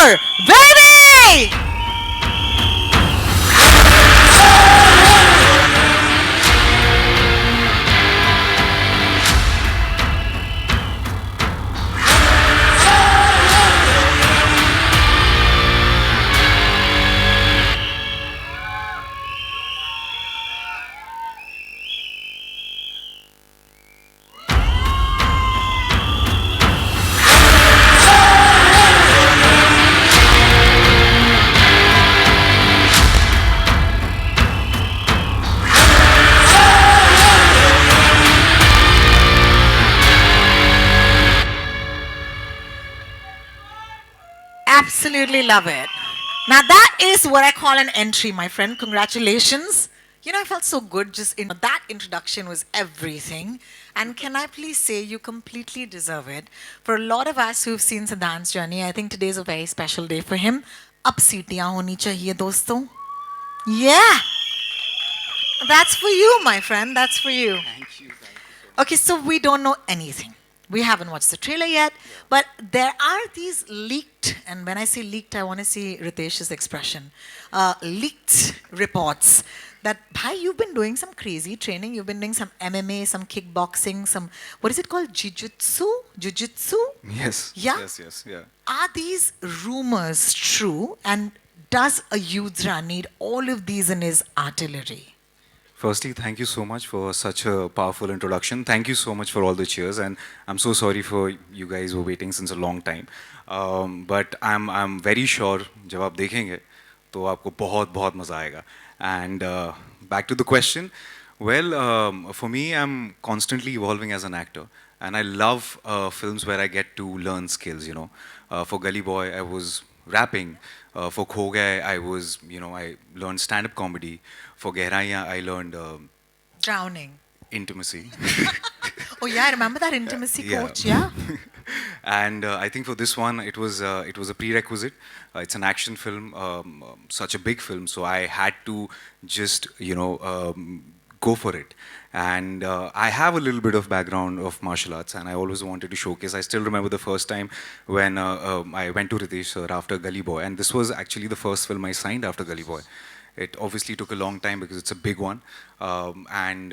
Kapoor, baby! Absolutely love it. Now that is what I call an entry, my friend. Congratulations. You know, I felt so good just in that introduction was everything. And can I please say you completely deserve it. For a lot of us who've seen Siddhant's journey, I think today's a very special day for him. Ab seetiyan honi chahiye, doston. Yeah. That's for you, my friend. That's for you. Thank you. Okay, so we don't know anything. We haven't watched the trailer yet, but there are these leaked, and when I say leaked, I want to see Ritesh's expression, leaked reports that, bhai, you've been doing some crazy training. You've been doing some MMA, some kickboxing, some, what is it called? Jiu-jitsu? Jiu-jitsu? Yes. Yeah? Yes. Yeah. Are these rumors true? And does a Yudhra need all of these in his artillery? Firstly, thank you so much for such a powerful introduction. Thank you so much for all the cheers, and I'm so sorry for you guys who were waiting since a long time. But I'm very sure जब आप देखेंगे तो आपको बहुत बहुत मज़ा आएगा. And back to the question. Well, for me, I'm constantly evolving as an actor, and I love films where I get to learn skills. You know, for Gully Boy, I was rapping. For Kho Gaye, I learned stand-up comedy. For Gehraiyan, I learned Drowning. intimacy. Oh yeah, I remember that intimacy Yeah. coach, yeah? And I think for this one, it was a prerequisite. It's an action film, such a big film, so I had to just go for it. And I have a little bit of background of martial arts, and I always wanted to showcase. I still remember the first time when I went to Ritesh sir after Gully Boy, and this was actually the first film I signed after Gully Boy. It obviously took a long time because it's a big one. Thank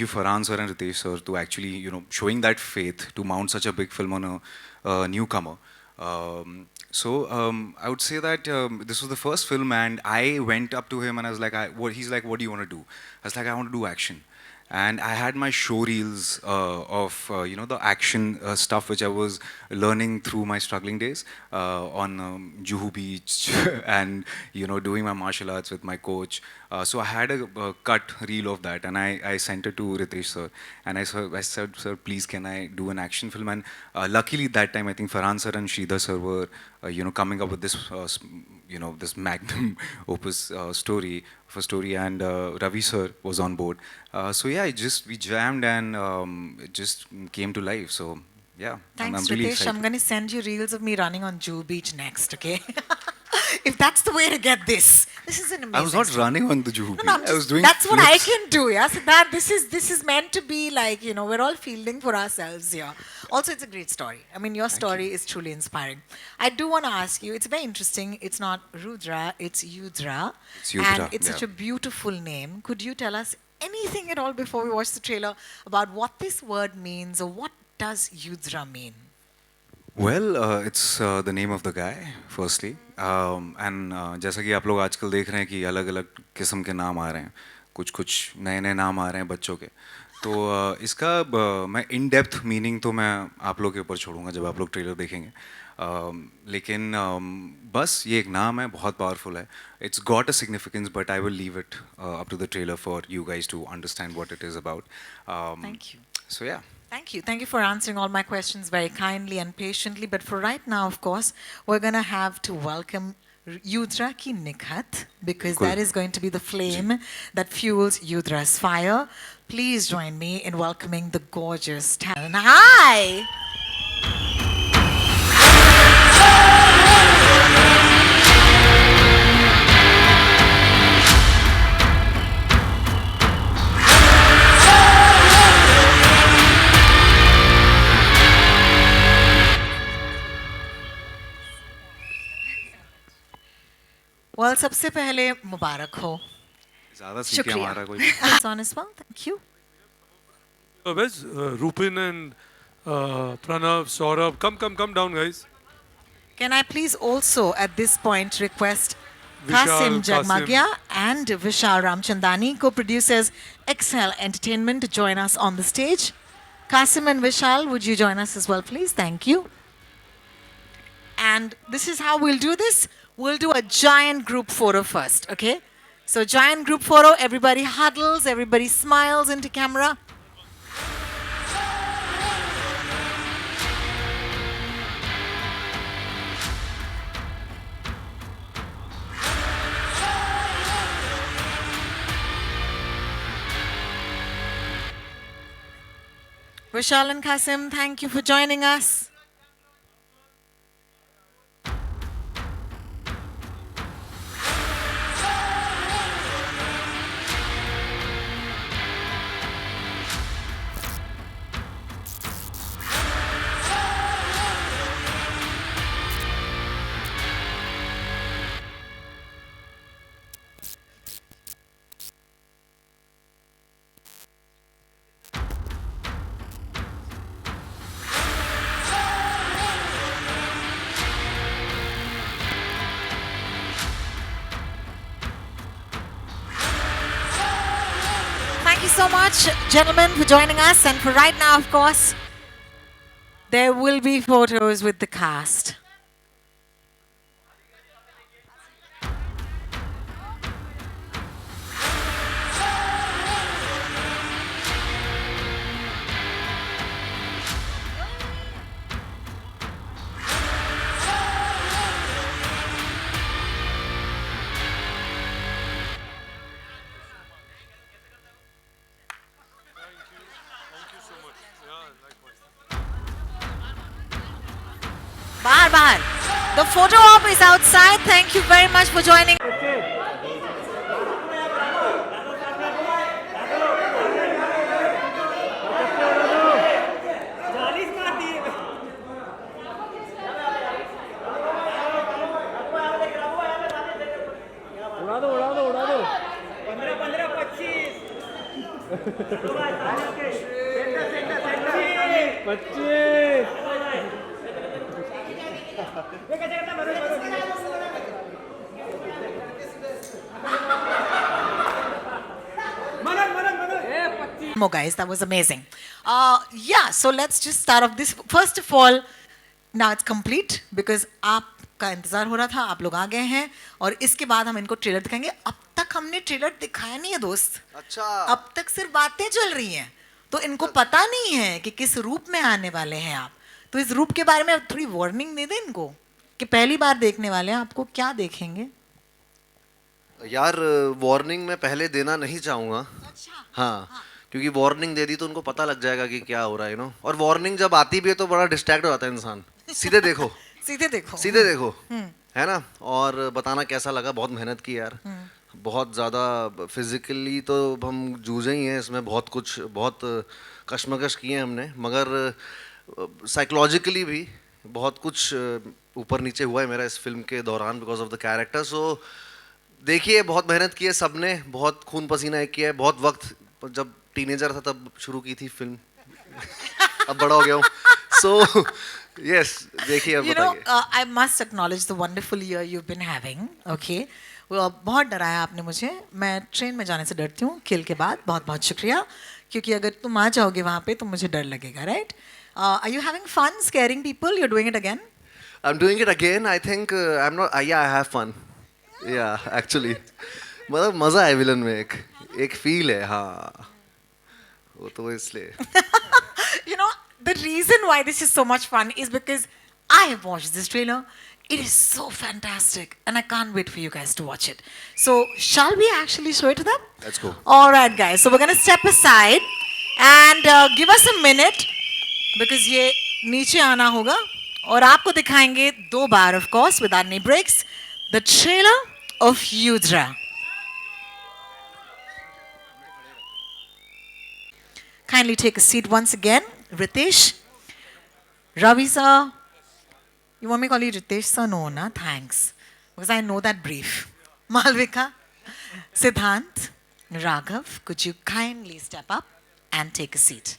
you Farhan sir and Ritesh sir to actually, showing that faith to mount such a big film on a newcomer. I would say that this was the first film, and I went up to him and I was like, he's like, what do you want to do? I was like, I want to do action. And I had my show reels of the action stuff which I was learning through my struggling days on Juhu Beach and doing my martial arts with my coach. So I had a cut reel of that, and I sent it to Ritesh sir, and I said, sir, please can I do an action film? And luckily that time I think Farhan sir and Sridhar sir were coming up with this this magnum opus story, and Ravi sir was on board. So yeah, we jammed, and it just came to life. So yeah, Thanks, I'm really Ritesh. excited. I'm going to send you reels of me running on Juhu Beach next, okay? If that's the way to get this. This is an amazing I was not story. running on the Juhu Beach. No, I was doing that's what I flips. can do, yeah. So that this is meant to be like, we're all fielding for ourselves here. Also, it's a great story. I mean, your story is truly inspiring. I do want to ask you, it's very interesting. It's not Rudra, it's Yudhra. It's Yudhra, And it's yeah. such a beautiful name. Could you tell us anything at all before we watch the trailer about what this word means, or what does Yudhra mean? Well, it's the name of the guy, firstly. जैसा कि आप लोग आजकल देख रहे हैं कि अलग-अलग किस्म के नाम आ रहे हैं, कुछ नए-नए नाम आ रहे हैं बच्चों के. तो इसका मैं इन डेप्थ मीनिंग तो मैं आप लोग के ऊपर छोड़ूंगा जब आप लोग ट्रेलर देखेंगे. लेकिन बस ये एक नाम है, बहुत पावरफुल है. It's got a significance, but I will leave it up to the trailer for you guys to understand what it is about. Thank you. So yeah. Thank you. Thank you for answering all my questions very kindly and patiently. But for right now, of course, we're going to have to welcome Yudhra ki Nikhat, because Cool. that is going to be the flame that fuels Yudra's fire. Please join me in welcoming the gorgeous talent. Hi! Well, सबसे पहले मुबारक हो. ज़्यादा सीखे शुक्रिया. हमारा कोई. It's on as well. Thank you. Where's Rupin and Pranav, Saurabh? Come down, guys. Can I please also at this point request Vishal, Kasim Jagmagia and Vishal Ramchandani, co-producers Excel Entertainment, to join us on the stage. Kasim and Vishal, would you join us as well, please? Thank you. And this is how we'll do this. We'll do a giant group photo first, okay? So giant group photo, everybody huddles, everybody smiles into camera. Vishal and Kasim, thank you for joining us. Thank you so much, gentlemen, for joining us. And for right now, of course, there will be photos with the cast. Bahar, Bahar. The photo op is outside. Thank you very much for joining. उड़ा दो 25 More guys, that was amazing. Yeah, so let's just start off this. First of all, now it's complete because आपका इंतजार हो रहा था, आप लोग आ गए हैं और इसके बाद हम इनको ट्रेलर दिखाएंगे. अब तक हमने ट्रेलर दिखाया नहीं है दोस्त. अच्छा. अब तक सिर्फ बातें चल रही हैं, तो इनको पता नहीं है कि किस रूप में आने वाले हैं आप. तो इस रूप के बारे में अब थोड़ी वार्निंग दे दें इनको कि पहली बार देखने वाले हैं, आपको क्या देखेंगे. यार वार्निंग मैं पहले देना नहीं चाहूँगा. हाँ, क्योंकि वार्निंग दे दी तो उनको पता लग जाएगा कि क्या हो रहा है, यू नो. और वार्निंग जब आती भी है तो बड़ा डिस्ट्रैक्ट हो जाता है इंसान. सीधे देखो. सीधे देखो. सीधे देखो, है ना. और बताना कैसा लगा. बहुत मेहनत की यार. बहुत ज़्यादा फिजिकली तो हम जूझे ही हैं इसमें. बहुत कशमकश किए हैं हमने, मगर साइकोलॉजिकली भी बहुत कुछ ऊपर नीचे हुआ है मेरा इस फिल्म के दौरान बिकॉज ऑफ द कैरेक्टर. सो देखिए, बहुत मेहनत की है सबने, बहुत खून पसीना एक किया है. बहुत वक्त, जब टीनेजर था तब शुरू की थी फिल्म. अब बड़ा हो गया हूँ. सो यस, देखिए अब बताइए. I must acknowledge the wonderful year you've been having. Okay. बहुत डराया आपने मुझे. मैं ट्रेन में जाने से डरती हूँ किल के बाद. बहुत बहुत शुक्रिया, क्योंकि अगर तुम आ जाओगे वहाँ पे तो मुझे डर लगेगा, right? Are you having fun scaring people? You're doing it again? I'm doing it again. I think I'm not. Yeah, I have fun. Yeah, actually. मतलब मजा है विलन में. एक फील है. हाँ, वो तो इसलिए. You know, the reason why this is so much fun is because I have watched this trailer. It is so fantastic, and I can't wait for you guys to watch it. So, shall we actually show it to them? Let's go. All right, guys. So we're gonna step aside and give us a minute because ये नीचे आना होगा और आपको दिखाएंगे 2 बार, of course, without any breaks, the trailer of Yudra. Kindly take a seat once again. Ritesh. Ravi sir. You want me to call you Ritesh sir? No, na? Thanks. Because I know that brief. Malvika, Siddhant, Raghav, could you kindly step up and take a seat?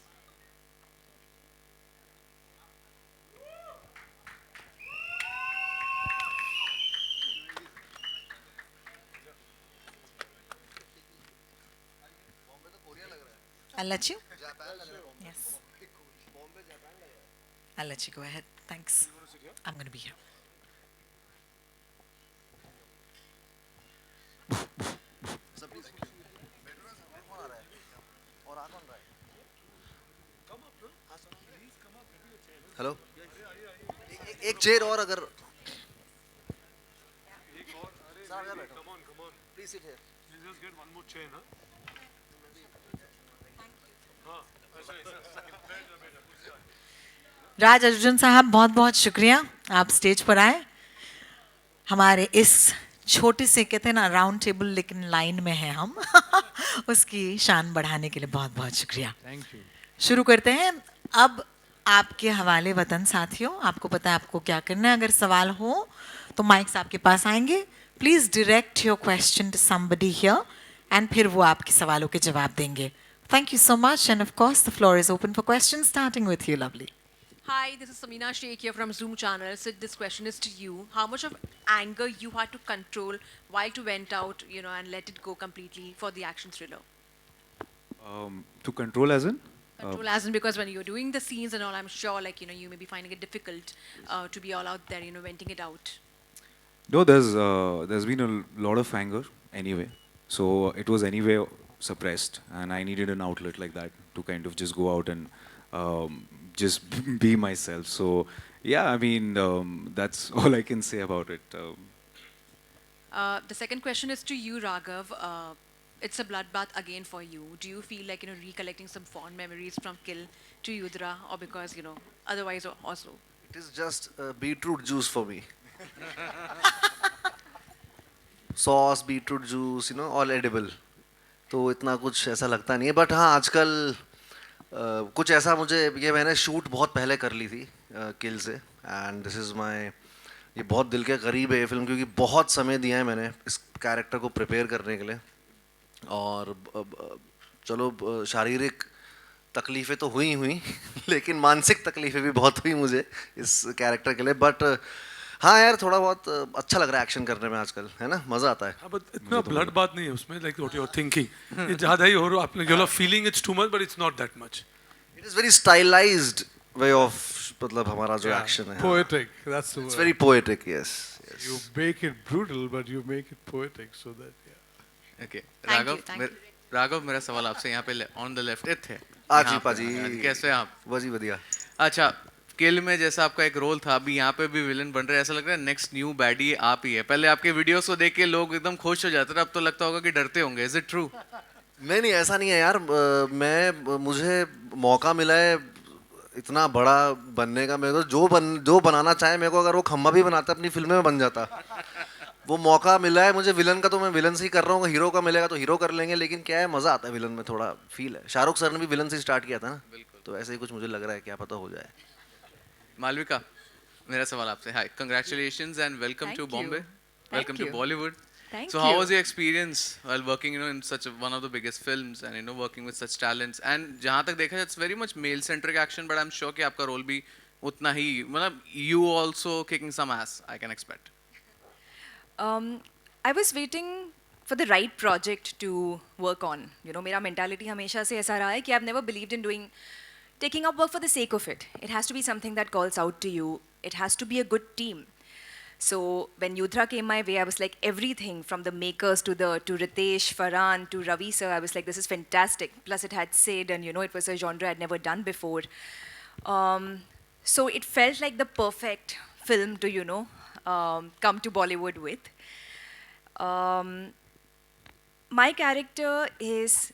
I'll let you. Yes. I'll let you go ahead. Thanks. I'm going to be here. Hello एक chair और अगर please sit here just get one more chain, huh? राज अर्जुन साहब बहुत बहुत शुक्रिया आप stage पर आए हमारे इस छोटे से कहते हैं ना राउंड टेबल लेकिन लाइन में है हम उसकी शान बढ़ाने के लिए बहुत बहुत शुक्रिया थैंक यू शुरू करते हैं अब आपके हवाले वतन साथियों आपको पता है आपको क्या करना है अगर सवाल हो तो माइक्स आपके पास आएंगे please direct your question to somebody here and फिर वो आपके सवालों के जवाब देंगे thank you so much and of course the floor is open for question starting with you lovely Hi, this is Samina Sheikh here from Zoom channel. So this question is to you. How much of anger you had to control while to went out, and let it go completely for the action thriller? To control as in? Control as in because when you're doing the scenes and all, I'm sure you may be finding it difficult to be all out there, venting it out. No, there's been a lot of anger anyway. So it was anyway suppressed, and I needed an outlet like that to kind of just go out and just be myself. So yeah, I mean that's all I can say about it. The second question is to you, Raghav. It's a bloodbath again for you. Do you feel like recollecting some fond memories from Kill to Yudra, or because otherwise also? It is just beetroot juice for me sauce beetroot juice all edible तो इतना कुछ ऐसा लगता नहीं है but हाँ आजकल कुछ ऐसा मुझे ये मैंने शूट बहुत पहले कर ली थी किल से एंड दिस इज़ माय ये बहुत दिल के करीब है ये फिल्म क्योंकि बहुत समय दिया है मैंने इस कैरेक्टर को प्रिपेयर करने के लिए और चलो शारीरिक तकलीफ़ें तो हुई हुई लेकिन मानसिक तकलीफ़ें भी बहुत हुई मुझे इस कैरेक्टर के लिए बट हाँ यार थोड़ा बहुत अच्छा लग रहा है एक्शन करने में आजकल है ना मज़ा आता है हाँ, but इतना ब्लड बात नहीं है उसमें like what you're thinking. ये ज़्यादा ही हो रहा आपने you're feeling it's too much but it's not that much. It is very stylised way of मतलब हमारा जो एक्शन है poetic that's the it's word very poetic yes you make it brutal but you make it poetic so that yeah Okay. Thank you, thank you. Raghav मेरा सवाल आपसे यहाँ पे on the left थे आजी यहाँ पे। पाजी कैसे हैं आप वजी बढ़िया अच्छा किल में जैसा आपका एक रोल था अभी यहाँ पे भी विलन बन रहे हैं ऐसा लग रहा है नेक्स्ट न्यू बैडी आप ही है पहले आपके वीडियोस को देख के लोग एकदम खुश हो जाते थे अब तो लगता होगा कि डरते होंगे इज इट ट्रू नहीं ऐसा नहीं है यार मैं मुझे मौका मिला है इतना बड़ा बनने का मेरे को जो बनाना चाहे मेरे को अगर वो खम्बा भी बनाता अपनी फिल्म में बन जाता वो मौका मिला है मुझे विलन का तो मैं विलन से ही कर रहा हूँ हीरो का मिलेगा तो हीरो कर लेंगे लेकिन क्या है मज़ा आता है विलन में थोड़ा फील है शाहरुख सर ने भी विलन से स्टार्ट किया था ना तो ऐसे ही कुछ मुझे लग रहा है क्या पता हो जाए मालविका मेरा सवाल आपसे hi congratulations and welcome Thank to you. Bombay Thank welcome to you. Bollywood Thank So how you. was your experience while working in such one of the biggest films and working with such talents and जहाँ तक देखा जाए it's very much male centric action but I'm sure कि आपका role भी उतना ही मतलब you also kicking some ass I can expect. I was waiting for the right project to work on. मेरा mentality हमेशा से ऐसा रहा है कि I've never believed in taking up work for the sake of it. It has to be something that calls out to you. It has to be a good team. So when Yudra came my way, I was like everything from the makers to Ritesh, Farhan to Ravi sir. I was like, this is fantastic. Plus it had Sid and it was a genre I'd never done before. So it felt like the perfect film to come to Bollywood with. My character is,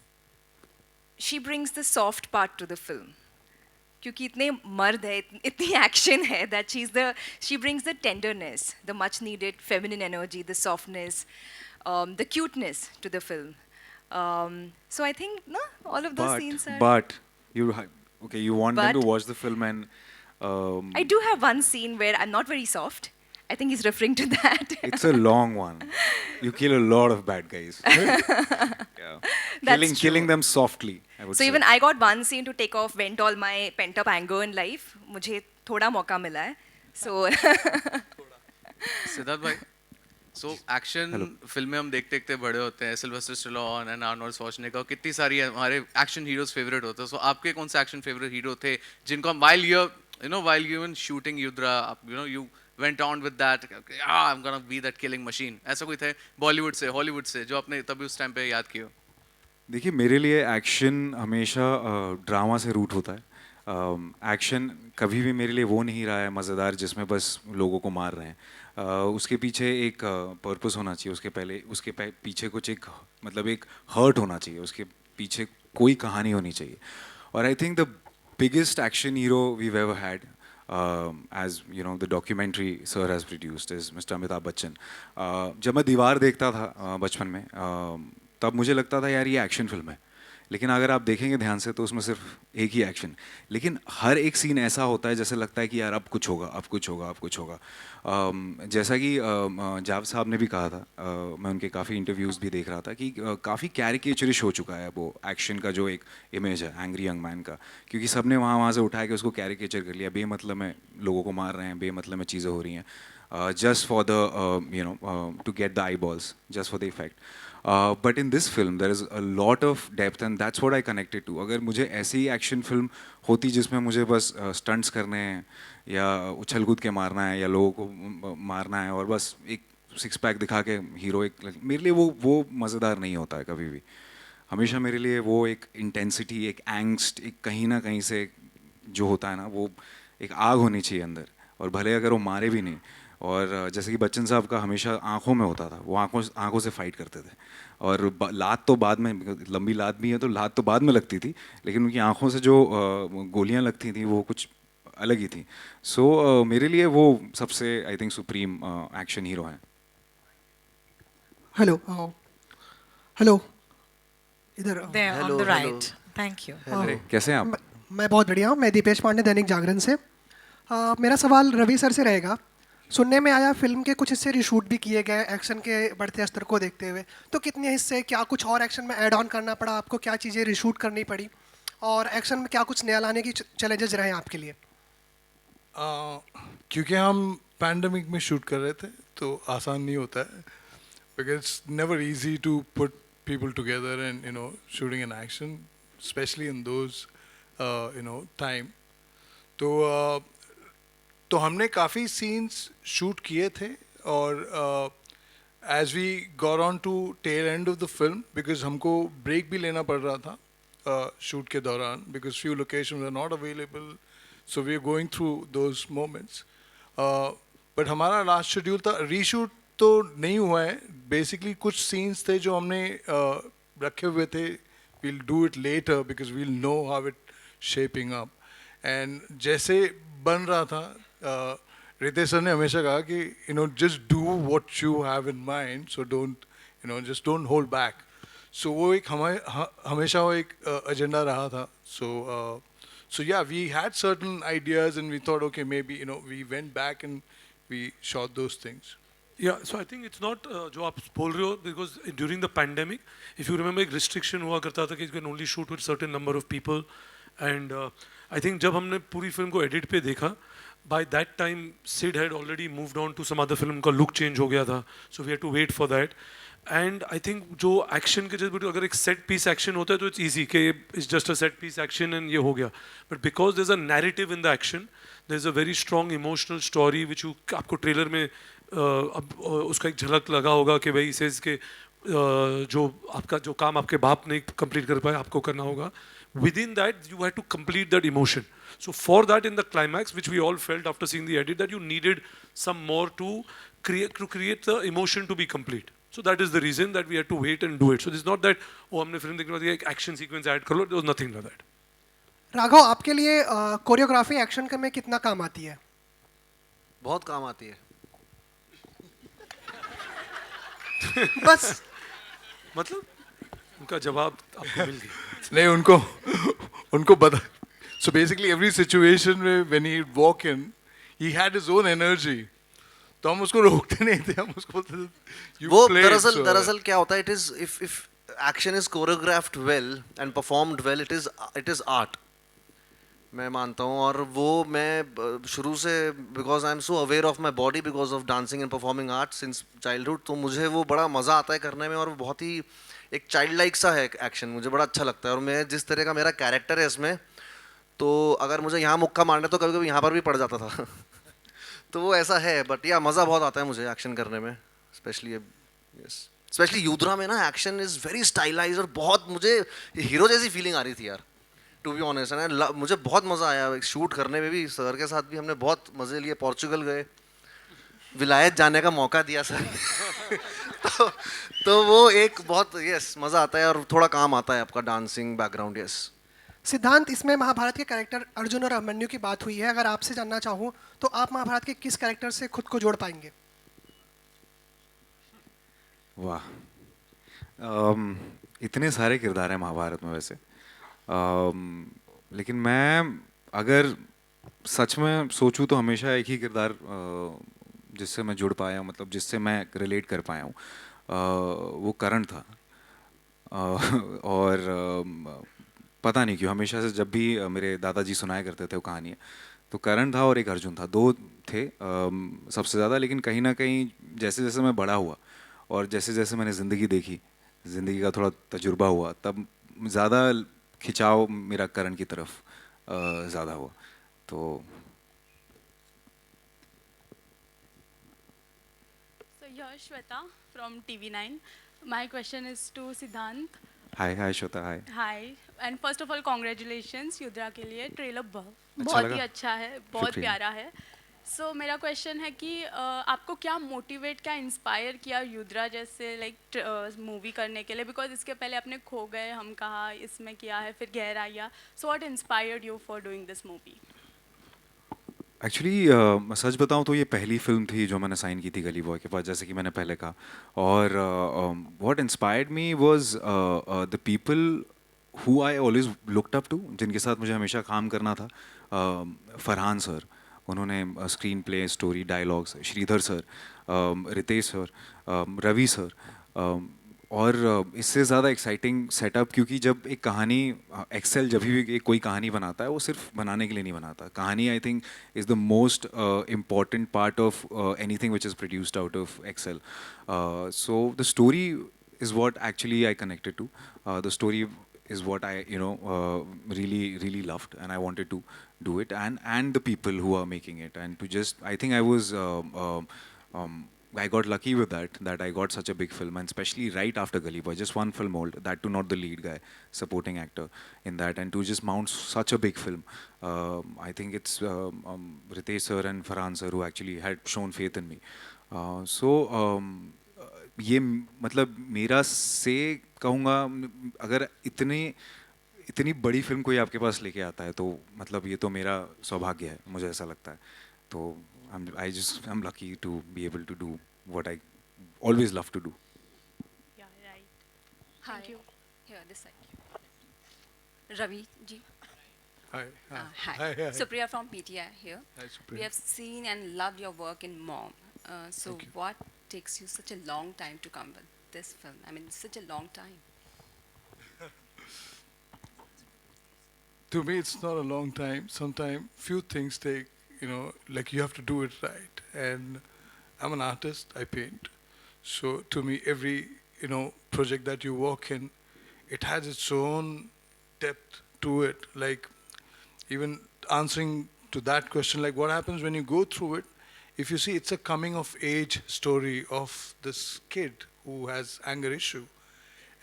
she brings the soft part to the film. क्योंकि इतने मर्द है इतनी action है that she brings the tenderness, the much needed feminine energy, the softness, the cuteness to the film. So I think all of those scenes are. But you want them But- to watch the film and I do have one scene where I'm not very soft, I think he's referring to that. It's a long one. You kill a lot of bad guys. Yeah. That's Killing true. them softly, I would So say. even I got one scene to take off, vent all my pent up anger in life. मुझे थोड़ा मौका मिला है. So Siddharth भाई, so action फिल्में हम देखते देखते बड़े होते हैं, Sylvester Stallone and Arnold Schwarzenegger, कितनी सारी हमारे एक्शन हीरोज फेवरेट होते हैं. सो आपके कौन से एक्शन फेवरेट हीरो थे जिनको हम while you were shooting युद्रा, you went on with that, I'm gonna be that killing machine, ऐसा कोई थे बॉलीवुड से, हॉलीवुड से, जो आपने तभी उस टाइम पे याद किए हो? देखिए, मेरे लिए एक्शन हमेशा ड्रामा से रूट होता है. एक्शन कभी भी मेरे लिए वो नहीं रहा है मज़ेदार जिसमें बस लोगों को मार रहे हैं. उसके पीछे एक पर्पस होना चाहिए, उसके पीछे कुछ एक मतलब एक हर्ट होना चाहिए, उसके पीछे कोई कहानी होनी चाहिए. और I think the biggest action hero we've ever had, as you know, the documentary sir has produced, is Mr. Amitabh Bachchan. जब मैं दीवार देखता था बचपन में, तब मुझे लगता था यार ये एक्शन फिल्म है, लेकिन अगर आप देखेंगे ध्यान से तो उसमें सिर्फ एक ही एक्शन, लेकिन हर एक सीन ऐसा होता है जैसे लगता है कि यार अब कुछ होगा, अब कुछ होगा, अब कुछ होगा. जैसा कि जाव साहब ने भी कहा था, मैं उनके काफ़ी इंटरव्यूज़ भी देख रहा था कि काफ़ी कैरिकेचरिश हो चुका है वो एक्शन का जो एक इमेज है एंग्री यंग मैन का, क्योंकि सब ने वहाँ से उठा के उसको कैरिकेचर कर लिया. बेमतलब में लोगों को मार रहे हैं, बेमतलब में चीज़ें हो रही हैं, just for the to get the eyeballs, just for the effect. But in this film there is a lot of depth and that's what I connected to. अगर मुझे ऐसी ही एक्शन फिल्म होती जिसमें मुझे बस स्टंट्स करने हैं या उछल कूद के मारना है या लोगों को मारना है और बस एक सिक्स पैक दिखा के हीरो एक, मेरे लिए वो मज़ेदार नहीं होता है कभी भी. हमेशा मेरे लिए वो एक इंटेंसिटी, एक एंगस्ट, एक कहीं ना कहीं से जो होता है ना, वो एक आग होनी चाहिए अंदर, और भले अगर वो मारे भी नहीं. और जैसे कि बच्चन साहब का हमेशा आंखों में होता था, वो आंखों से फाइट करते थे. और लात तो बाद में, लंबी लात भी है तो लात तो बाद में लगती थी, लेकिन उनकी आंखों से जो गोलियां लगती थी वो कुछ अलग ही थी. सो मेरे लिए वो सबसे I think supreme action hero हैं. हेलो हेलो इधर There on Hello, the hello. right. Thank you. अरे कैसे हैं आप? मैं बहुत बढ़िया हूँ. मैं दीपेश पांडे, दैनिक जागरण से. मेरा सवाल रवि सर से रहेगा. सुनने में आया फिल्म के कुछ हिस्से रिशूट भी किए गए एक्शन के बढ़ते स्तर को देखते हुए, तो कितने हिस्से, क्या कुछ और एक्शन में ऐड ऑन करना पड़ा आपको, क्या चीज़ें रिशूट करनी पड़ी, और एक्शन में क्या कुछ नया लाने की चैलेंजेस रहे आपके लिए? क्योंकि हम पैंडमिक में शूट कर रहे थे तो आसान नहीं होता है, because it's never easy to put people together and shooting an action, specially in those time. तो हमने काफ़ी सीन्स शूट किए थे, और as we got on to tail end of the film, because हमको ब्रेक भी लेना पड़ रहा था शूट के दौरान, because few location are not available, so we are going through those moments. But हमारा लास्ट शेड्यूल था, रीशूट तो नहीं हुआ है. बेसिकली कुछ सीन्स थे जो हमने रखे हुए थे, we'll do it later because we'll know how it shaping up. And जैसे बन रहा था, रितेश सर ने हमेशा कहा कि just do what you have in mind, so don't just don't hold back. So वो एक हमेशा वो एक एजेंडा रहा था. So yeah, we had certain ideas and we thought, okay, maybe we went back and we shot those things. Yeah, so I think it's not जो आप बोल रहे हो, because during the pandemic, if you remember, एक restriction हुआ करता था कि you can only shoot with certain number of people, and I think जब हमने पूरी फिल्म को edit पे देखा, by that time Sid had already moved on to some other film, का look change हो गया था, so we had to wait for that. And I think जो action के जैसे अगर एक set piece action होता है तो it's easy कि it's just a set piece action and ये हो गया. But because there's a narrative in the action, there's a very strong emotional story which you आपको ट्रेलर में अब उसका एक झलक लगा होगा कि भाई सेज के जो काम आपके बाप ने कंप्लीट कर पाए आपको करना होगा. Within that you had to complete that emotion. So for that, in the climax, which we all felt after seeing the edit, that you needed some more to create the emotion to be complete. So that is the reason that we had to wait and do it. So it's not that हमने film देखने के बाद एक action sequence add कर लो. There was nothing like that. Raghav, आपके लिए choreography action में कितना काम आती है? बहुत काम आती है. बस मतलब उनका जवाब आपको मिल गया. नहीं, उनको बता. So basically every situation when he'd walk in, he had his own energy. तो हम उसको रोकते नहीं थे, हम उसको बोलते थे वो play it, दरअसल so- दरअसल क्या होता है, it is if action is choreographed well and performed well, it is art, मैं मानता हूँ। और वो मैं शुरू से, because I am so aware of my body because of dancing and performing art since childhood, तो मुझे वो बड़ा मज़ा आता है करने में, और वो बहुत ही एक चाइल्ड लाइक सा है एक्शन, मुझे बड़ा अच्छा लगता है। और मैं जिस तरह का मेरा कैरेक्टर है इसमें, तो अगर मुझे यहाँ मुक्का मारना है तो कभी कभी यहाँ पर भी पड़ जाता था तो वो ऐसा है, बट या मज़ा बहुत आता है मुझे एक्शन करने में, स्पेशली यस, स्पेशली युद्रा में ना एक्शन इज़ वेरी स्टाइलाइज, और बहुत मुझे हीरो जैसी फीलिंग आ रही थी यार, टू बी ऑनेस्ट। मुझे बहुत मज़ा आया शूट करने में भी, सर के साथ भी हमने बहुत मज़े लिए, पोर्चुगल गए, विलायत जाने का मौका दिया सर तो वो एक बहुत यस मज़ा आता है, और थोड़ा काम आता है आपका डांसिंग बैकग्राउंड, यस। सिद्धांत, इसमें महाभारत के कैरेक्टर अर्जुन और अभिमन्यु की बात हुई है। अगर आपसे जानना चाहूँ तो आप महाभारत के किस कैरेक्टर से खुद को जोड़ पाएंगे? वाह, इतने सारे किरदार हैं महाभारत में वैसे, लेकिन मैं अगर सच में सोचूं तो हमेशा एक ही किरदार जिससे मैं जुड़ पाया हूं, मतलब जिससे मैं रिलेट कर पाया हूँ, वो कर्ण था। और पता नहीं क्यों हमेशा से जब भी मेरे दादाजी सुनाया करते थे वो कहानियाँ, तो कर्ण था और एक अर्जुन था, दो थे सबसे ज़्यादा। लेकिन कहीं ना कहीं जैसे जैसे मैं बड़ा हुआ और जैसे जैसे मैंने ज़िंदगी देखी, ज़िंदगी का थोड़ा तजुर्बा हुआ, तब ज़्यादा खिंचाव मेरा कर्ण की तरफ ज़्यादा हुआ। तो So here Shweta from TV9. My question is to Siddhant. Hi hi Shweta, hi. Hi. And first of all, congratulations युद्रा के लिए, ट्रेलर अच्छा बहुत लगा? ही अच्छा है, बहुत शुक्रिया। प्यारा है। सो मेरा क्वेश्चन है कि आपको क्या मोटिवेट, क्या इंस्पायर किया युद्रा जैसे लाइक मूवी करने के लिए? बिकॉज इसके पहले आपने खो गए, हम कहा इसमें किया है, फिर गहराइया। So what inspired you for doing this movie? Actually सच बताऊं तो ये पहली फिल्म थी जो मैंने साइन की थी गली बॉय के पास, जैसे कि मैंने पहले कहा। और what inspired me was the people who I always looked up to, जिनके साथ मुझे हमेशा काम करना था। फरहान सर, उन्होंने screenplay, story, dialogues, Shridhar sir, Ritesh sir, Ravi sir, और इससे ज़्यादा एक्साइटिंग सेटअप, क्योंकि जब एक कहानी एक्सेल जब भी एक कोई कहानी बनाता है वो सिर्फ बनाने के लिए नहीं बनाता। कहानी I think is the most important part of anything which is produced out of Excel. So the story is what actually I connected to, the story is what I really loved, and I wanted to do it, and the people who are making it, and to just I think I was I got lucky with that I got such a big film, and especially right after Gully Boy, just one film old, that too not the lead guy, supporting actor in that, and to just mount such a big film. I think it's Ritesh sir and Farhan sir who actually had shown faith in me. ये मतलब मेरा से कहूँगा, अगर इतनी बड़ी film कोई आपके पास लेके आता है तो मतलब ये तो मेरा सौभाग्य है, मुझे ऐसा लगता है। तो I'm lucky to be able to do what I always love to do. Yeah, right. Hi. Thank you. Here, this side. Ravi ji. Hi. Hi. Hi. Supriya from PTI here. Hi, Supriya. We have seen and loved your work in Mom. So what takes you such a long time to come with this film? I mean, such a long time. To me, it's not a long time. Sometimes few things take, like you have to do it right. And I'm an artist, I paint. So to me, every, project that you work in, it has its own depth to it. Like even answering to that question, like what happens when you go through it, if you see, it's a coming of age story of this kid who has anger issue.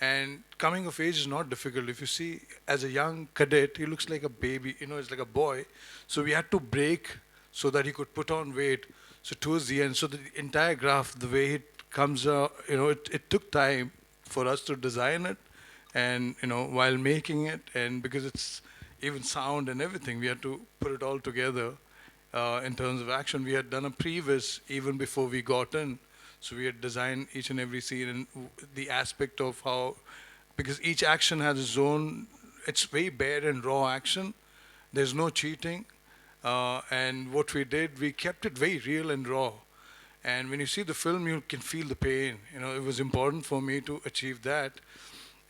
And coming of age is not difficult. If you see, as a young cadet, he looks like a baby, it's like a boy. So we had to break so that he could put on weight. So towards the end, so the entire graph, the way it comes out, it took time for us to design it. And, while making it, and because it's even sound and everything, we had to put it all together. In terms of action, we had done a previs even before we got in. So we had designed each and every scene and the aspect of how, because each action has its own, it's very bare and raw action. There's no cheating. And what we did, we kept it very real and raw. And when you see the film, you can feel the pain. You know, it was important for me to achieve that.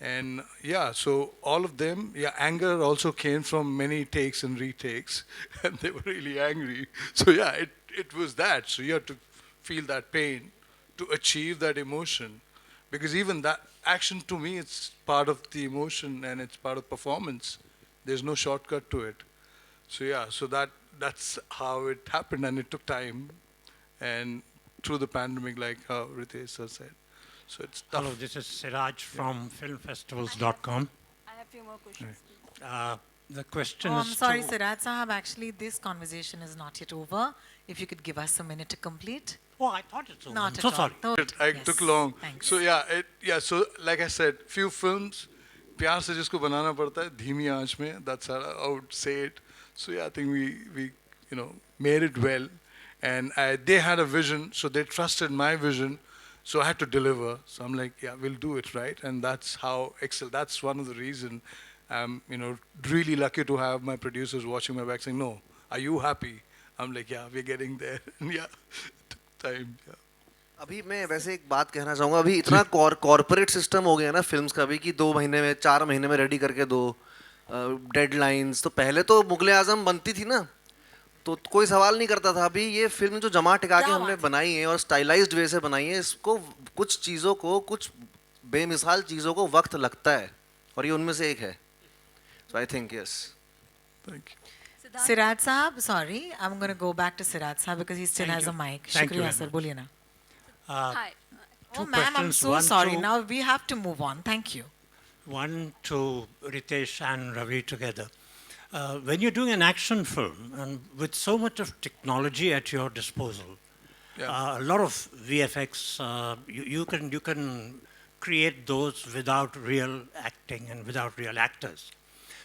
And yeah, so all of them, yeah, anger also came from many takes and retakes, and they were really angry. So yeah, it was that. So you have to feel that pain to achieve that emotion, because even that action to me, it's part of the emotion and it's part of performance. There's no shortcut to it. So yeah, so that's how it happened, and it took time, and through the pandemic, like how Ritesh sir said. So it's tough. Hello, this is Siraj from filmfestivals.com. I have few more questions. The question Oh, I'm is sorry, to, Siraj Sahab. Actually, this conversation is not yet over. If you could give us a minute to complete. Oh, I thought it's over. Not I'm at so all. sorry. No, I yes, took long. Thanks. So yeah, so like I said, few films, प्यार से जिसको बनाना पड़ता है धीमी आंच में. That's how I would say it. So yeah, I think we made it well, and they had a vision, so they trusted my vision. So I had to deliver. So I'm like, yeah, we'll do it, right? And that's how Excel. That's one of the reason I'm really lucky to have my producers watching my back saying, no, are you happy? I'm like, yeah, we're getting there. And yeah, it took time. Yeah. अभी मैं वैसे एक बात कहना चाहूँगा, अभी इतना corporate system हो गया ना फिल्म्स का भी कि 2 महीने में 4 महीने में रेडी करके दो डेडलाइंस. तो पहले तो मुगले आजम बनती थी ना, तो कोई सवाल नहीं करता था. अभी ये फिल्म जो जमा टिका के हमने बनाई है और स्टाइलाइज्ड वे से बनाई है, इसको कुछ चीज़ों को, कुछ बेमिसाल चीज़ों को वक्त लगता है, और ये उनमें से एक है. So I think yes. Thank you. Siraj Sahab, sorry, I'm going to go back to Siraj Sahab because he still has a mic. Thank you Shukriya, very sir. much. Boliye na. Hi. Oh, two ma'am, I'm questions. so One sorry. to- Now we have to move on. Thank you. one to Ritesh and Ravi together. When you're doing an action film and with so much of technology at your disposal, Yeah. a lot of VFX, you can create those without real acting and without real actors.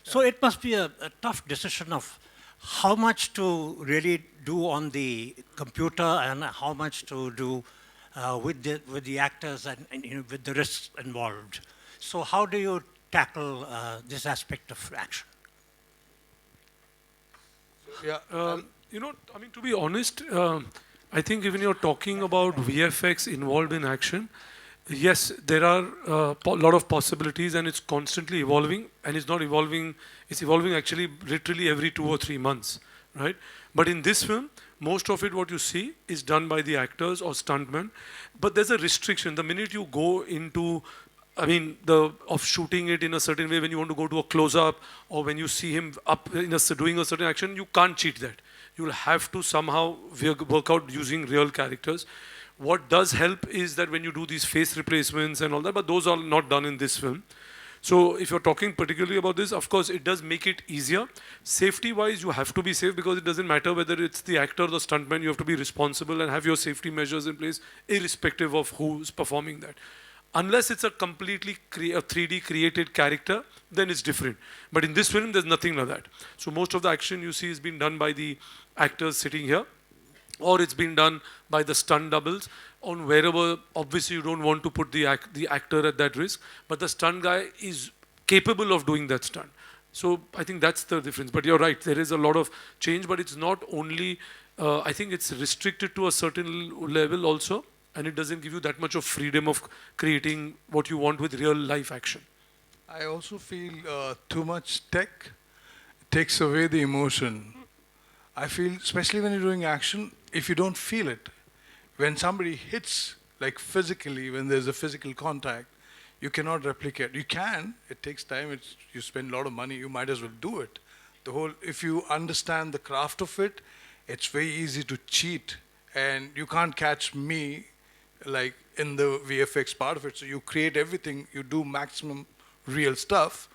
So it must be a tough decision of how much to really do on the computer and how much to do with the actors and with the risks involved. So how do you tackle this aspect of action? Yeah. I mean, to be honest, I think when you're talking about VFX involved in action, yes, there are a lot of possibilities, and it's constantly evolving, and it's not evolving, it's evolving actually literally every 2 or 3 months, right? But in this film, most of it, what you see, is done by the actors or stuntmen, but there's a restriction. The minute you go into, I mean, of shooting it in a certain way, when you want to go to a close-up, or when you see him up doing a certain action, you can't cheat that. You'll have to somehow work out using real characters. What does help is that when you do these face replacements and all that, but those are not done in this film. So if you're talking particularly about this, of course, it does make it easier. Safety-wise, you have to be safe because it doesn't matter whether it's the actor or the stuntman. You have to be responsible and have your safety measures in place, irrespective of who's performing that. Unless it's a completely 3D created character, then it's different. But in this film, there's nothing like that. So most of the action you see is being done by the actors sitting here, or it's been done by the stunt doubles on wherever. Obviously you don't want to put the actor at that risk, but the stunt guy is capable of doing that stunt. So I think that's the difference. But you're right, there is a lot of change, but it's not only, I think it's restricted to a certain level also, and it doesn't give you that much of freedom of creating what you want with real life action. I also feel too much tech takes away the emotion. I feel, especially when you're doing action, if you don't feel it, when somebody hits, like physically, when there's a physical contact, you cannot replicate. You can, it takes time, you spend a lot of money, you might as well do it. If you understand the craft of it, it's very easy to cheat, and you can't catch me like in the VFX part of it. So you create everything, you do maximum real stuff,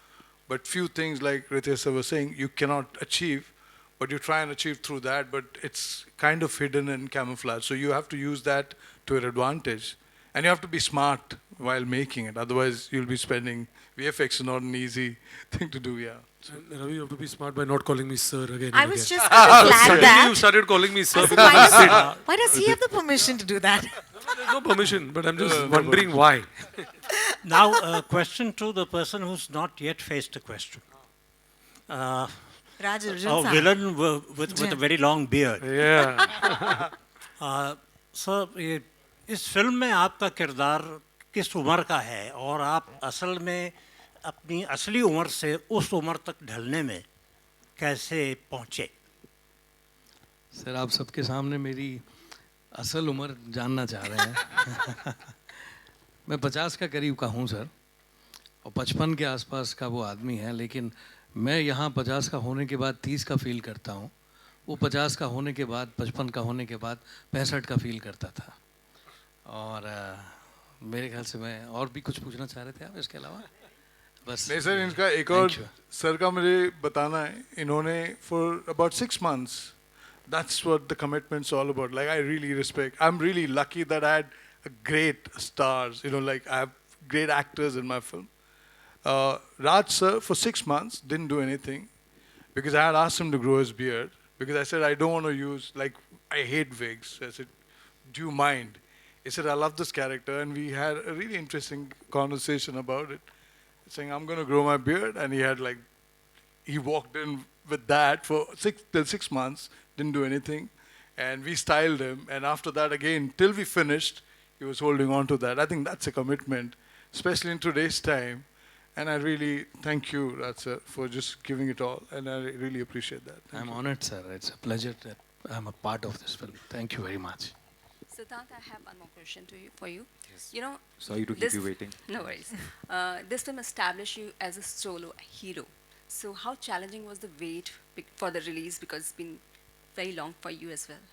but few things like Ritesh sir was saying, you cannot achieve, but you try and achieve through that, but it's kind of hidden and camouflaged. So you have to use that to your advantage. And you have to be smart while making it. Otherwise, you'll be spending, VFX is not an easy thing to do, yeah. So, And Ravi, you have to be smart by not calling me sir again. I and was again. just going to flag Suddenly that. you started calling me sir. I said, because why does he have the permission to do that? there's no permission, but I'm just wondering why. Now, a question to the person who's not yet faced a question. Raj Arjun A sahab. villain with a very long beard. Yeah. Sir ये इस film में आपका किरदार किस उम्र का है और आप असल में अपनी असली उम्र से उस उम्र तक ढलने में कैसे पहुँचे? सर आप सबके सामने मेरी असल उम्र जानना चाह रहे हैं। मैं 50 का करीब का हूँ सर, और 55 के आसपास का वो आदमी है, लेकिन मैं यहाँ 50 का होने के बाद 30 का फील करता हूँ। वो 50 का होने के बाद, 55 का होने के बाद 65 का फील करता था। और मेरे ख्याल से मैं और भी कुछ पूछना चाह रहे थे आप इसके अलावा? बस नहीं सर, इनका एक और सर का मुझे बताना है, इन्होंने for about 6 months, that's what the commitment's all about. Like I really respect, I'm really lucky that I had a great stars, you know, like I have great actors in my film. Raj sir for 6 months didn't do anything because I had asked him to grow his beard because I said I don't want to use, like, I hate wigs. I said, do you mind? He said, I love this character, and we had a really interesting conversation about it, saying I'm going to grow my beard, and he walked in with that for 6 months, didn't do anything, and we styled him, and after that again, till we finished, he was holding on to that. I think that's a commitment, especially in today's time, and I really thank you, Raj sir, for just giving it all, and I really appreciate that. Thank I'm you. honored, sir. It's a pleasure that I'm a part of this film. Thank you very much. Siddharth, I have one more question for you. Yes. You know, Sorry to keep this- you waiting. No worries. This film established you as a solo hero. So how challenging was the wait for the release, because it's been very long for you as well?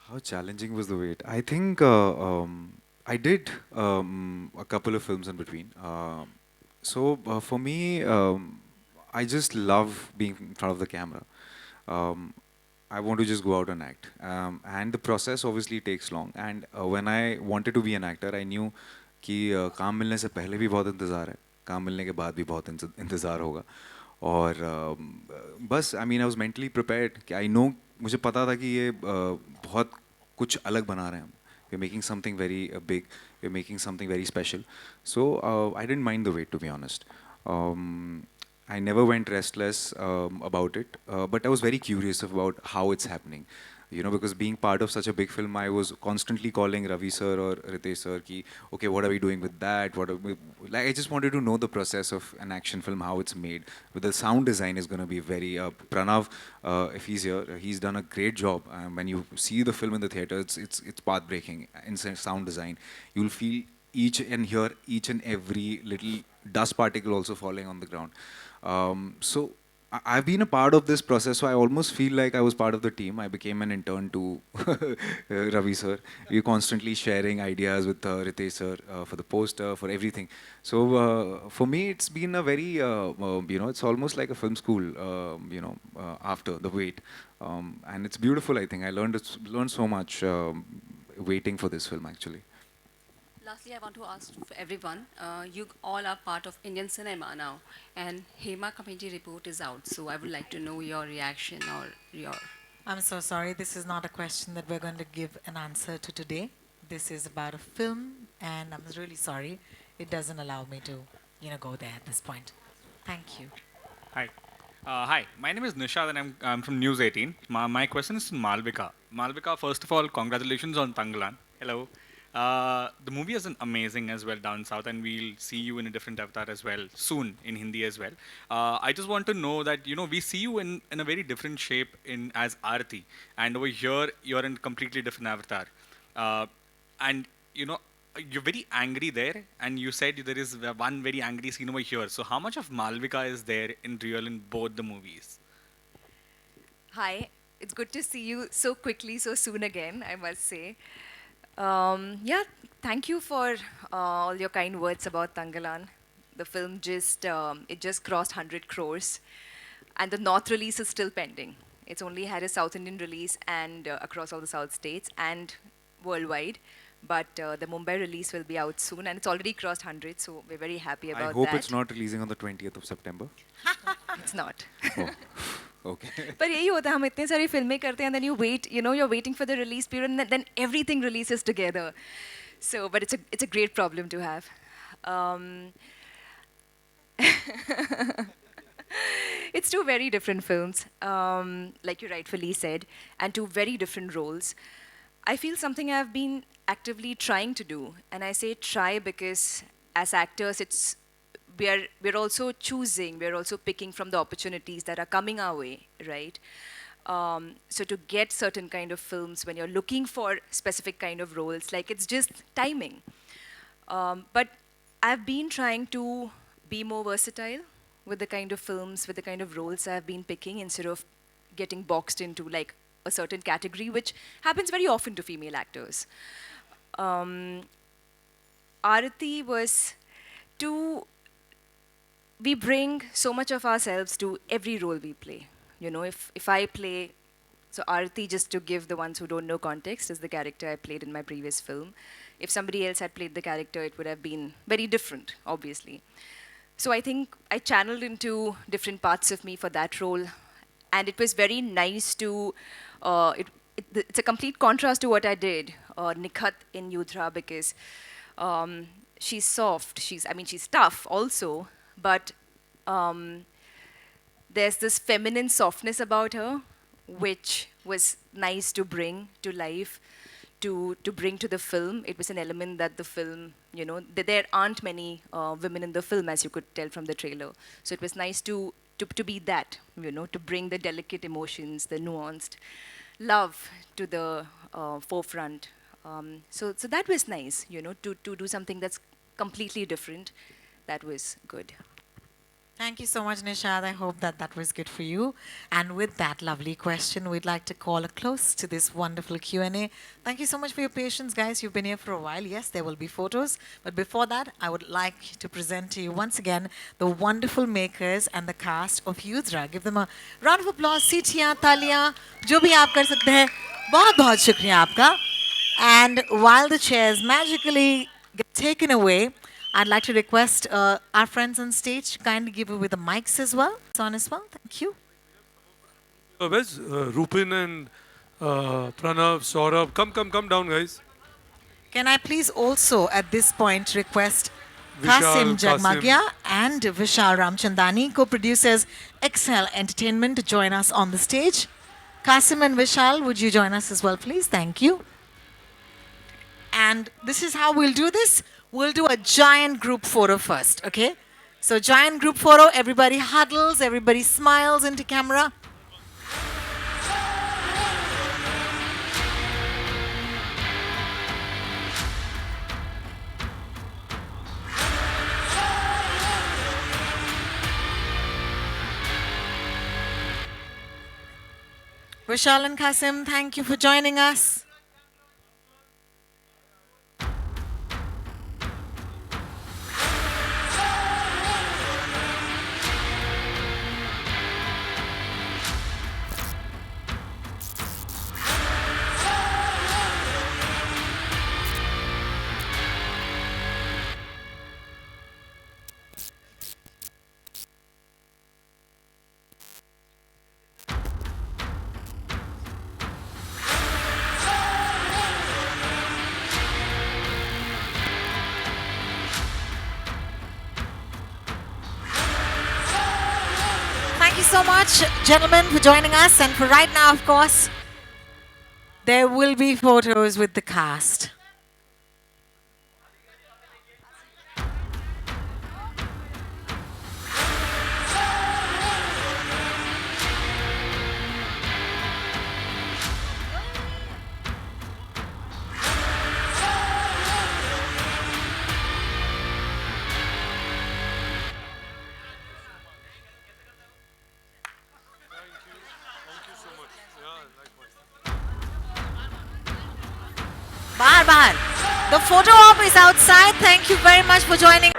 How challenging was the wait? I think I did a couple of films in between. For me, I just love being in front of the camera. I want to just go out and act. And the process obviously takes long. And when I wanted to be an actor, I knew कि काम मिलने से पहले भी बहुत इंतज़ार है, काम मिलने के बाद भी बहुत इंतज़ार होगा. और बस I mean I was mentally prepared कि आई नो, मुझे पता था कि ये बहुत कुछ अलग बना रहे हैं हम. We are making something very big, we are making something very special. So I didn't mind the wait, to be honest. I never went restless about it, but I was very curious about how it's happening. You know, because being part of such a big film, I was constantly calling Ravi sir or Ritesh sir ki, okay, what are we doing with that? Like, I just wanted to know the process of an action film, how it's made. But the sound design is going to be very, Pranav, if he's here, he's done a great job. When you see the film in the theater, it's path-breaking in sound design. You'll feel hear each and every little dust particle also falling on the ground. So I've been a part of this process, so I almost feel like I was part of the team. I became an intern to Ravi sir. We were constantly sharing ideas with Ritesh sir for the poster, for everything. So for me, it's been a very, it's almost like a film school, after the wait. And it's beautiful, I think. I learned so much waiting for this film, actually. Lastly, I want to ask for everyone, you all are part of Indian cinema now, and Hema Committee report is out, so I would like to know your reaction or your... I'm so sorry, this is not a question that we're going to give an answer to today. This is about a film, and I'm really sorry. It doesn't allow me to, go there at this point. Thank you. Hi. Hi, my name is Nishad and I'm from News 18. My question is to Malvika. Malvika, first of all, congratulations on Tangalan. Hello. The movie is amazing as well down south, and we'll see you in a different avatar as well soon in Hindi as well. I just want to know that we see you in a very different shape as Aarti, and over here you're in a completely different avatar, and you're very angry there, and you said there is one very angry scene over here. So how much of Malvika is there in real in both the movies? Hi, it's good to see you so quickly, so soon again, I must say. Yeah, thank you for all your kind words about Tangalan. The film just crossed 100 crores, and the North release is still pending. It's only had a South Indian release and across all the South states and worldwide. But the Mumbai release will be out soon, and it's already crossed 100, so we're very happy about that. I hope it's not releasing on the 20th of September. It's not. Oh. Okay. पर यही होता है, हम इतने सारी फिल्में करते हैं, and then you wait, you're waiting for the release period, and then everything releases together. So, but it's a great problem to have. It's two very different films, like you rightfully said, and two very different roles. I feel something I've been actively trying to do, and I say try because as actors, we're also choosing, we're also picking from the opportunities that are coming our way, right? So to get certain kind of films, when you're looking for specific kind of roles, like it's just timing. But I've been trying to be more versatile with the kind of films, with the kind of roles I've been picking instead of getting boxed into like a certain category, which happens very often to female actors. Arati was we bring so much of ourselves to every role we play. You know, if I play, so Arati, just to give the ones who don't know context, is the character I played in my previous film. If somebody else had played the character, it would have been very different, obviously. So I think I channeled into different parts of me for that role. And it was very nice to, it's a complete contrast to what I did, Nikhat in Yudra, because she's soft, she's tough also, but there's this feminine softness about her, which was nice to bring to life, to bring to the film. It was an element that the film, you know, there aren't many women in the film, as you could tell from the trailer. So it was nice to be that, you know, to bring the delicate emotions, the nuanced love to the forefront. So that was nice, you know, to do something that's completely different. That was good. Thank you so much, Nishad. I hope that was good for you. And with that lovely question, we'd like to call a close to this wonderful Q&A. Thank you so much for your patience, guys. You've been here for a while. Yes, there will be photos. But before that, I would like to present to you once again the wonderful makers and the cast of Yudra. Give them a round of applause. Seetiyan, taliyan, jo bhi aap kar sakte hai. Bahut bahut shukriya aapka. And while the chairs magically get taken away, I'd like to request our friends on stage to kindly give away the mics as well. Thank you. Where's Rupin and Pranav, Saurabh? Come down, guys. Can I please also at this point request Vishal, Kasim Jagmagia and Vishal Ramchandani, co-producers Excel Entertainment, to join us on the stage. Kasim and Vishal, would you join us as well, please? Thank you. And this is how we'll do this. We'll do a giant group photo first, okay? So giant group photo, everybody huddles, everybody smiles into camera. Vishal and Kasim, thank you for joining us. Thank you so much, gentlemen, for joining us. And for right now, of course, there will be photos with the cast. Bahar. The photo op is outside. Thank you very much for joining.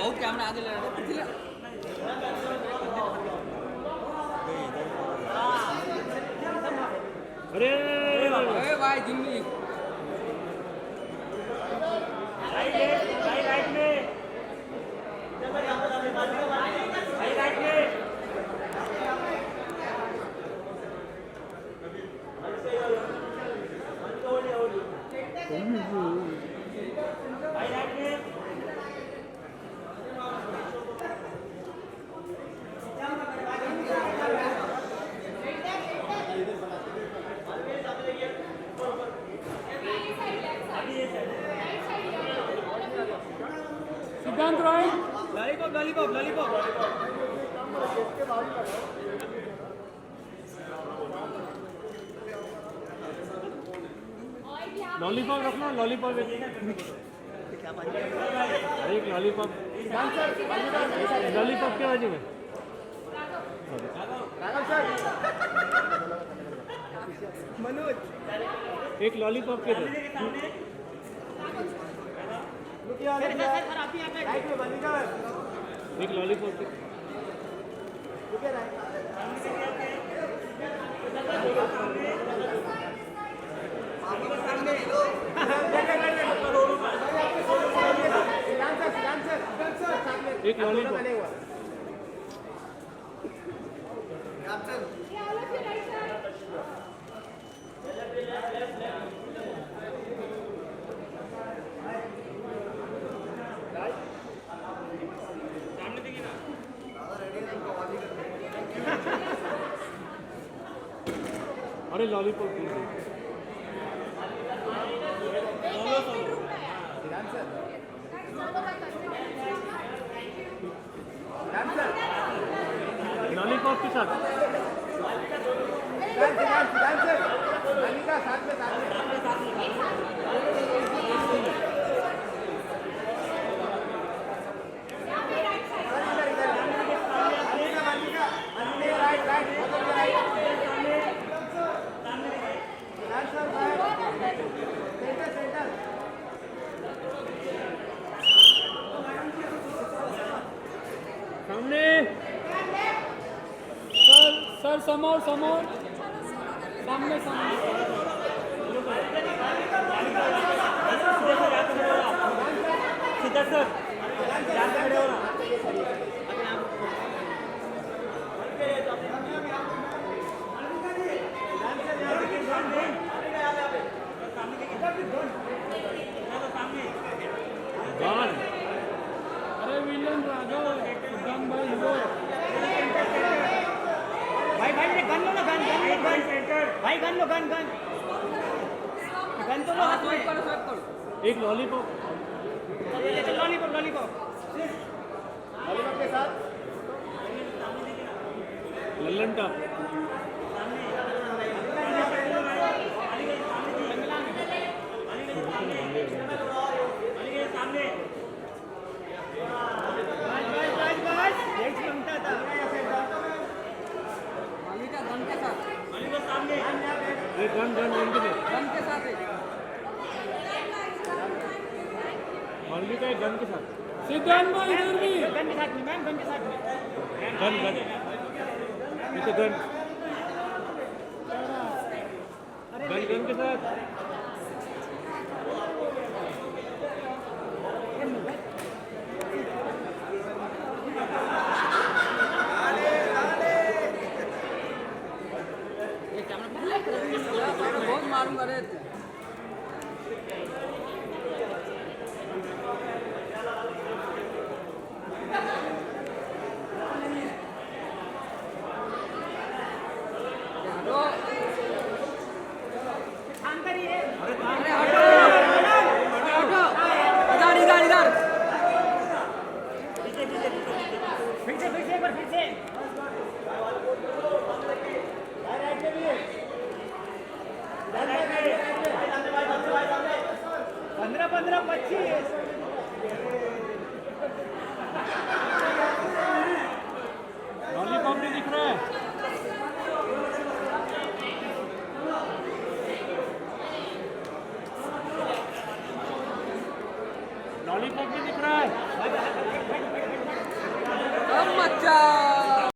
बहुत camera आगे ले रहा अरे भाई Jimmy right में सिद्धांत Roy lollipop lollipop lollipop lollipop रखना lollipop एक लॉलीपॉप लॉलीपॉप के बाजू में मनोज एक लॉलीपॉप के दो एक लॉलीपॉप एक लॉलीपॉप अरे लॉलीपॉप लॉलीपॉप के साथ सामने सर समोर समोर सामने सामने सीधा सर खड़े हो अरे विलन राघव गन भाई भाई भाई गन लो ना गन भाई गन लो गन तो लो हाथ में एक लॉलीपॉप लॉलीपॉप लॉलीपॉप के साथ लल्लन टॉप गन के साथ मौलवी का एक गन के साथ सिद्धांत भाई इधर भी गन के साथ में मैम गन के साथ में गन इसे गन के साथ बहुत मारूंगा रे लॉलीपॉप नहीं दिख रहा है लॉलीपॉप नहीं दिख रहा है Raja.